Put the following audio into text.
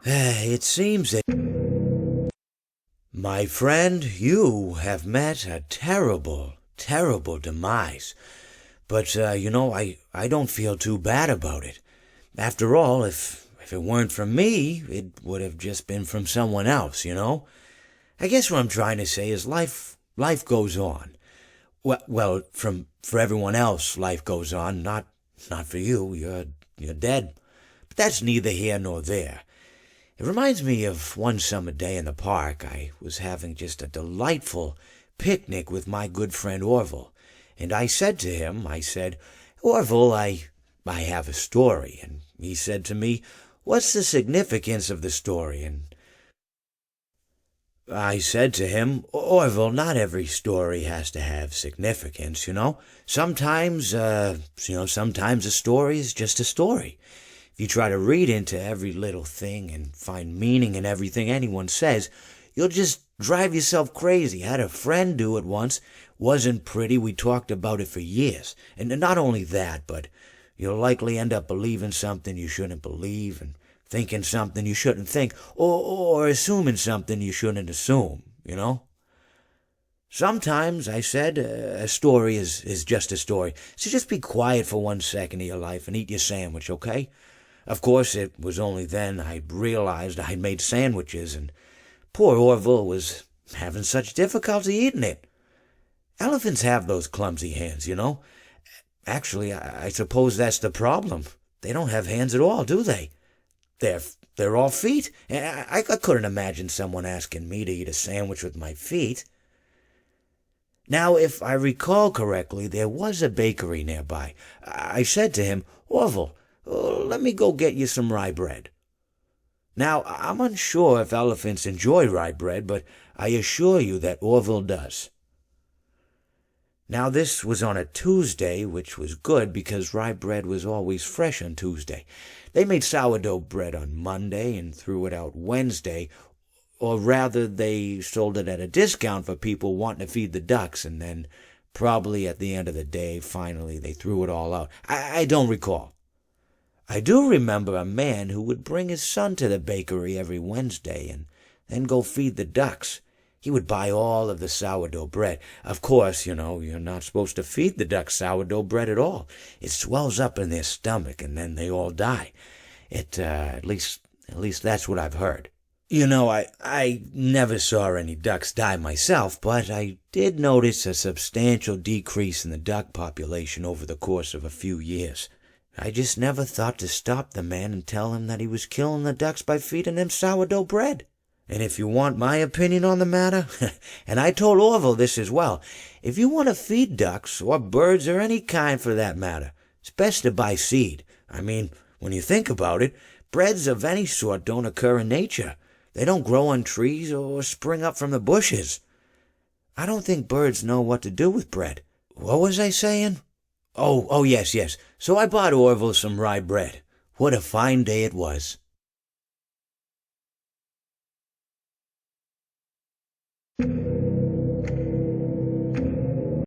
It seems that, my friend, you have met a terrible, terrible demise. But, I don't feel too bad about it. After all, if it weren't from me, it would have just been from someone else, I guess what I'm trying to say is life goes on. Well, for everyone else, life goes on, not for you. You're dead. But that's neither here nor there. It reminds me of one summer day in the park. I was having just a delightful picnic with my good friend Orville. And I said to him, Orville, I have a story. And he said to me, what's the significance of the story? And I said to him, Orville, not every story has to have significance, Sometimes a story is just a story. If you try to read into every little thing and find meaning in everything anyone says, you'll just drive yourself crazy. I had a friend do it once. Wasn't pretty. We talked about it for years. And not only that, but you'll likely end up believing something you shouldn't believe and thinking something you shouldn't think, or assuming something you shouldn't assume, Sometimes, I said, a story is just a story. So just be quiet for 1 second of your life and eat your sandwich, okay? Of course, it was only then I realized I'd made sandwiches, and poor Orville was having such difficulty eating it. Elephants have those clumsy hands, Actually, I suppose that's the problem. They don't have hands at all, do they? They're all feet. I couldn't imagine someone asking me to eat a sandwich with my feet. Now, if I recall correctly, there was a bakery nearby. I said to him, Orville, let me go get you some rye bread. Now, I'm unsure if elephants enjoy rye bread, but I assure you that Orville does. Now, this was on a Tuesday, which was good because rye bread was always fresh on Tuesday. They made sourdough bread on Monday and threw it out Wednesday, or rather they sold it at a discount for people wanting to feed the ducks, and then probably at the end of the day, finally, they threw it all out. I don't recall. I do remember a man who would bring his son to the bakery every Wednesday and then go feed the ducks. He would buy all of the sourdough bread. Of course, you're not supposed to feed the ducks sourdough bread at all. It swells up in their stomach and then they all die. At least that's what I've heard. I never saw any ducks die myself, but I did notice a substantial decrease in the duck population over the course of a few years. I just never thought to stop the man and tell him that he was killing the ducks by feeding them sourdough bread. And if you want my opinion on the matter, and I told Orville this as well, if you want to feed ducks, or birds, or any kind for that matter, it's best to buy seed. I mean, when you think about it, breads of any sort don't occur in nature. They don't grow on trees or spring up from the bushes. I don't think birds know what to do with bread. What was I saying? Oh, yes. So I bought Orville some rye bread. What a fine day it was.